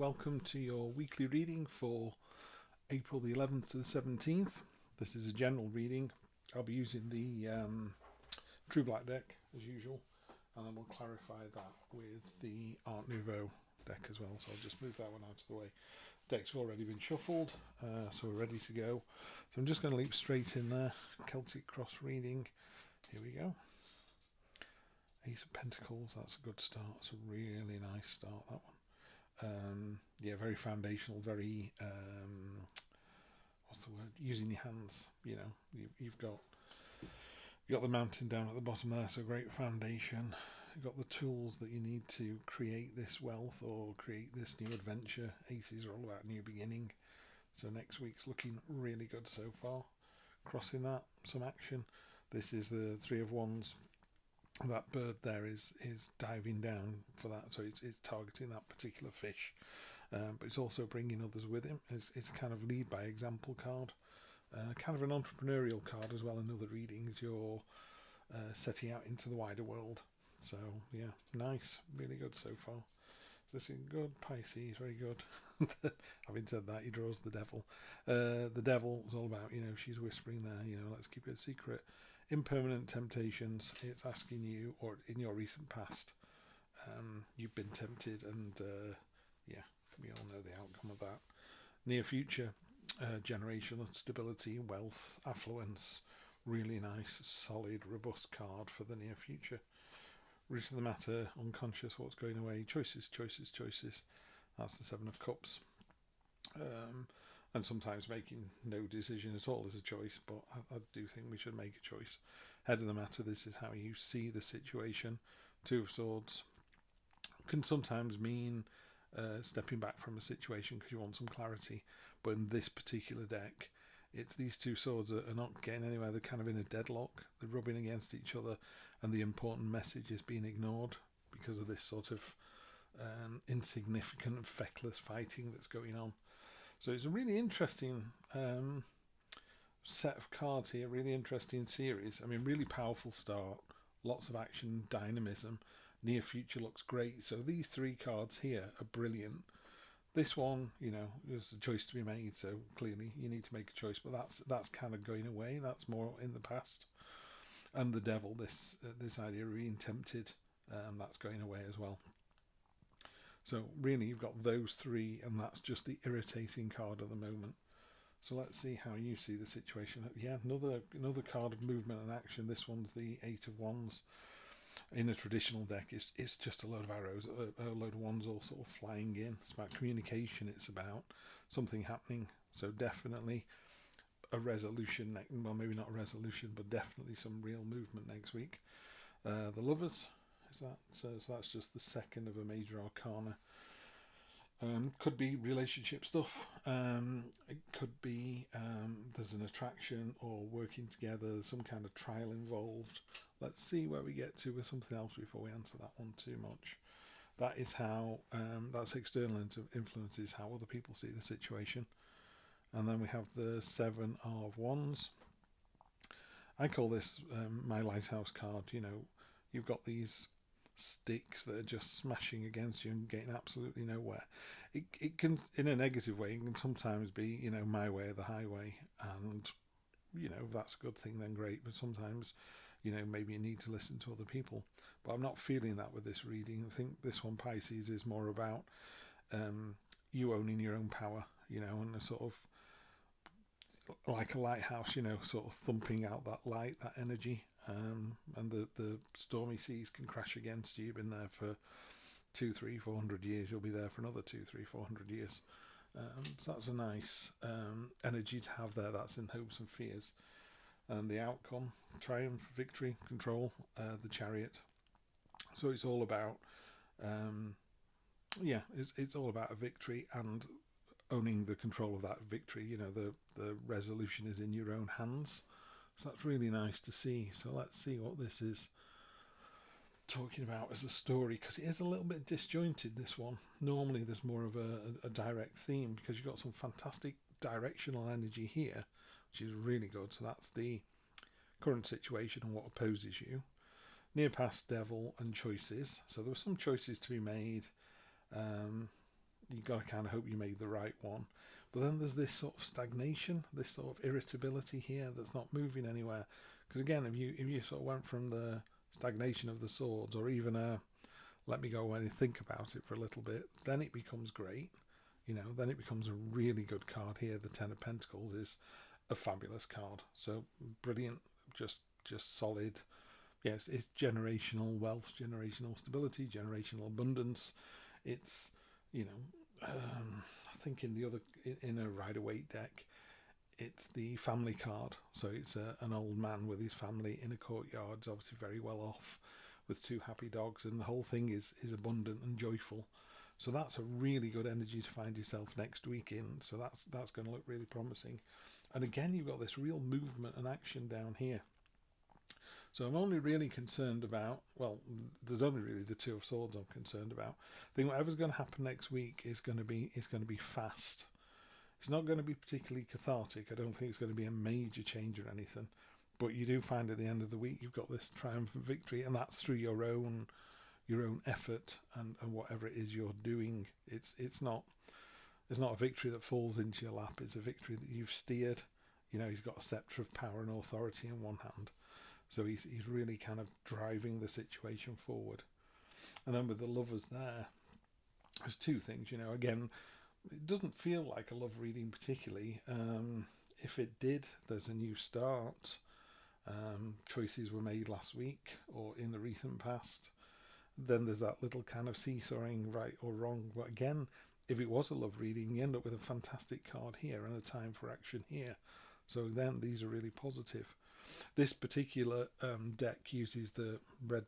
Welcome to your weekly reading for April the 11th to the 17th. This is a general reading. I'll be using the True Black deck as usual, and then we'll clarify that with the Art Nouveau deck as well. So I'll just move that one out of the way. Deck's already been shuffled, so we're ready to go. So I'm just going to leap straight in there. Celtic cross reading. Here we go. Ace of Pentacles, that's a good start. It's a really nice start, that one. Yeah, very foundational, very what's the word? Using your hands. You know, you've got the mountain down at the bottom there, so great foundation. You've got the tools that you need to create this wealth or create this new adventure. Aces are all about new beginning, so next week's looking really good so far. Crossing that, some action. This is the Three of Wands. That bird there is diving down for that, so it's targeting that particular fish, but it's also bringing others with him. It's a kind of lead by example card, kind of an entrepreneurial card as well. In other readings, you're setting out into the wider world. So yeah, nice, really good so far. So this is good. Pisces, very good. Having said that, he draws the devil. The devil is all about, you know, she's whispering there, you know, let's keep it a secret. Impermanent temptations. It's asking you, or in your recent past, you've been tempted, and yeah, we all know the outcome of that. Near future, generational stability, wealth, affluence. Really nice, solid, robust card for the near future. Root of the matter, unconscious, what's going away. Choices, choices, choices. That's the Seven of Cups. And sometimes making no decision at all is a choice, but I do think we should make a choice. Head of the matter, this is how you see the situation. Two of Swords can sometimes mean stepping back from a situation because you want some clarity, but in this particular deck, it's these two swords are not getting anywhere. They're kind of in a deadlock. They're rubbing against each other, and the important message is being ignored because of this sort of insignificant, feckless fighting that's going on. So it's a really interesting set of cards here, really interesting series. I mean, really powerful start, lots of action, dynamism. Near future looks great. So these three cards here are brilliant. This one, you know, there's a choice to be made, so clearly you need to make a choice, but that's kind of going away. That's more in the past. And the devil, this idea of being tempted, that's going away as well. So really, you've got those three, and that's just the irritating card at the moment. So let's see how you see the situation. Yeah, another card of movement and action. This one's the Eight of Wands. In a traditional deck, it's just a load of arrows, a load of wands all sort of flying in. It's about communication. It's about something happening. So definitely a resolution. Well, maybe not a resolution, but definitely some real movement next week. The Lovers. Is that so that's just the second of a major arcana. Could be relationship stuff. It could be there's an attraction or working together, some kind of trial involved. Let's see where we get to with something else before we answer that one too much. That is how that's external influences how other people see the situation. And then we have the Seven of Wands. I call this my lighthouse card. You know, you've got these sticks that are just smashing against you and getting absolutely nowhere. It can, in a negative way, it can sometimes be, you know, my way or the highway, and you know, if that's a good thing, then great. But sometimes, you know, maybe you need to listen to other people. But I'm not feeling that with this reading. I think this one, Pisces, is more about you owning your own power, you know, and a sort of like a lighthouse, you know, sort of thumping out that light, that energy. And the stormy seas can crash against you. You've been there for 200, 300, 400 years. You'll be there for another 200, 300, 400 years. So that's a nice energy to have there. That's in hopes and fears. And the outcome, triumph, victory, control, the Chariot. So it's all about, it's all about a victory and owning the control of that victory. You know, the resolution is in your own hands. So that's really nice to see. So let's see what this is talking about as a story, because it is a little bit disjointed, this one. Normally there's more of a direct theme, because you've got some fantastic directional energy here, which is really good. So that's the current situation and what opposes you. Near past, devil, and choices. So there were some choices to be made. you got to kind of hope you made the right one. But then there's this sort of stagnation, this sort of irritability here that's not moving anywhere. Because again, if you sort of went from the stagnation of the swords, or even let me go away and think about it for a little bit, then it becomes great. Then it becomes a really good card here. The Ten of Pentacles is a fabulous card. So brilliant, just solid. Yes, it's generational wealth, generational stability, generational abundance. It's, I think in a Rider-Waite deck, it's the family card. So it's an old man with his family in a courtyard. He's obviously very well off with 2 happy dogs, and the whole thing is abundant and joyful. So that's a really good energy to find yourself next week in. So that's going to look really promising. And again, you've got this real movement and action down here. So I'm only really concerned about, well, there's only really the Two of Swords I'm concerned about. I think whatever's going to happen next week is going to be fast. It's not going to be particularly cathartic. I don't think it's going to be a major change or anything. But you do find at the end of the week you've got this triumphant victory, and that's through your own effort and whatever it is you're doing. It's not a victory that falls into your lap. It's a victory that you've steered. He's got a scepter of power and authority in one hand. So he's really kind of driving the situation forward. And then with the Lovers there's 2 things. Again, it doesn't feel like a love reading particularly. If it did, there's a new start. Choices were made last week or in the recent past. Then there's that little kind of seesawing, right or wrong. But again, if it was a love reading, you end up with a fantastic card here and a time for action here. So then these are really positive. This particular deck uses the red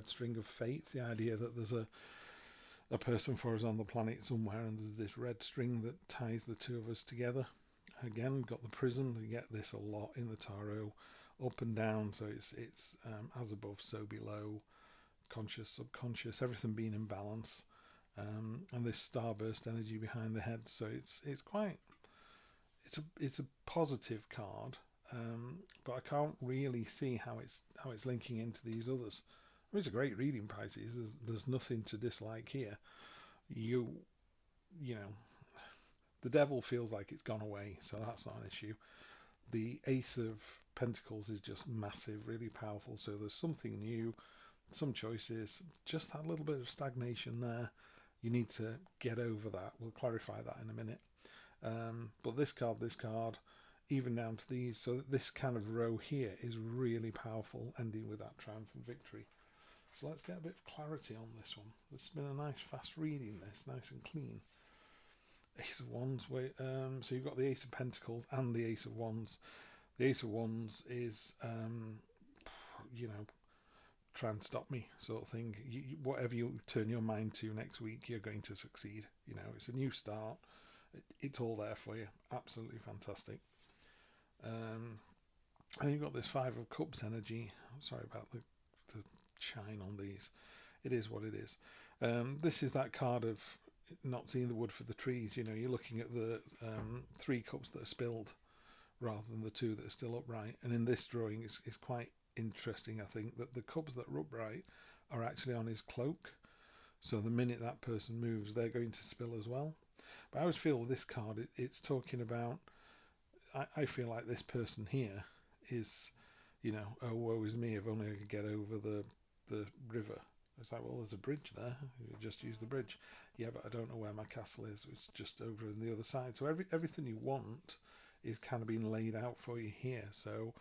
string of fate, the idea that there's a person for us on the planet somewhere, and there's this red string that ties the 2 of us together. Again, got the prism. You get this a lot in the tarot, up and down. So it's as above, so below, conscious, subconscious, everything being in balance, and this starburst energy behind the head. So it's a positive card. But I can't really see how it's linking into these others. I mean, it's a great reading, Pisces. There's nothing to dislike here. The devil feels like it's gone away, so that's not an issue. The Ace of Pentacles is just massive, really powerful. So there's something new, some choices, just that little bit of stagnation there. You need to get over that. We'll clarify that in a minute. But this card, even down to these, so this kind of row here is really powerful, ending with that triumphant victory. So let's get a bit of clarity on this one. This has been a nice fast reading, this nice and clean. Ace of Wands, so you've got the Ace of Pentacles and the Ace of Wands. The Ace of Wands is try and stop me sort of thing. Whatever you turn your mind to next week, you're going to succeed. It's a new start. It's all there for you. Absolutely fantastic. And you've got this 5 of Cups energy. I'm sorry about the shine on these. It is what it is. This is that card of not seeing the wood for the trees. You're looking at the 3 cups that are spilled rather than the 2 that are still upright. And in this drawing, it's quite interesting, I think, that the cups that are upright are actually on his cloak. So the minute that person moves, they're going to spill as well. But I always feel with this card, it's talking about, I feel like this person here is, oh, woe is me, if only I could get over the river. It's like, well, there's a bridge there. You just use the bridge. Yeah, but I don't know where my castle is. It's just over on the other side. So everything you want is kind of being laid out for you here. So,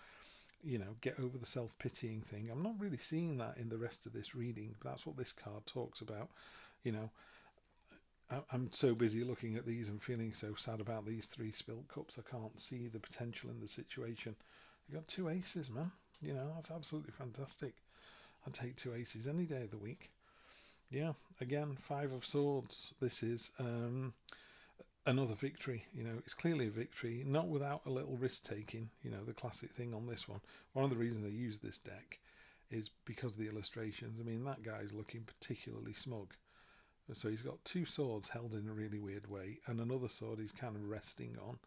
get over the self-pitying thing. I'm not really seeing that in the rest of this reading. But that's what this card talks about. I'm so busy looking at these and feeling so sad about these 3 spilt cups. I can't see the potential in the situation. You got 2 aces, man. That's absolutely fantastic. I'd take 2 aces any day of the week. Yeah, again, 5 of Swords. This is another victory. It's clearly a victory, not without a little risk taking. The classic thing on this one. One of the reasons I use this deck is because of the illustrations. I mean, that guy's looking particularly smug. So he's got 2 swords held in a really weird way, and another sword he's kind of resting on.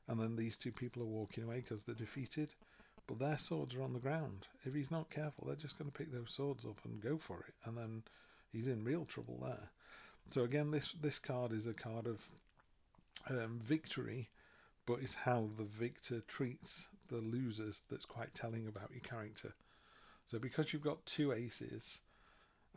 And then these 2 people are walking away because they're defeated, but their swords are on the ground. If he's not careful, they're just going to pick those swords up and go for it, and then he's in real trouble there. So again, this card is a card of victory, but it's how the victor treats the losers that's quite telling about your character. So because you've got two aces,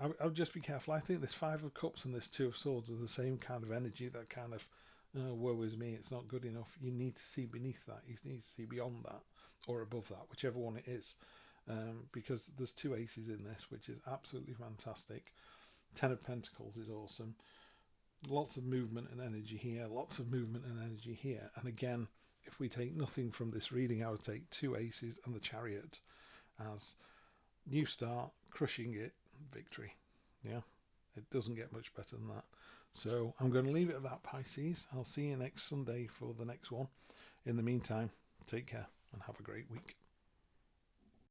I would just be careful. I think this Five of Cups and this Two of Swords are the same kind of energy, that kind of, woe is me, it's not good enough. You need to see beneath that. You need to see beyond that, or above that, whichever one it is. Because there's two aces in this, which is absolutely fantastic. Ten of Pentacles is awesome. Lots of movement and energy here, lots of movement and energy here. And again, if we take nothing from this reading, I would take two aces and the Chariot as new start, crushing it, victory. Yeah, it doesn't get much better than that. So I'm going to leave it at that, Pisces. I'll see you next Sunday for the next one. In the meantime, take care and have a great week.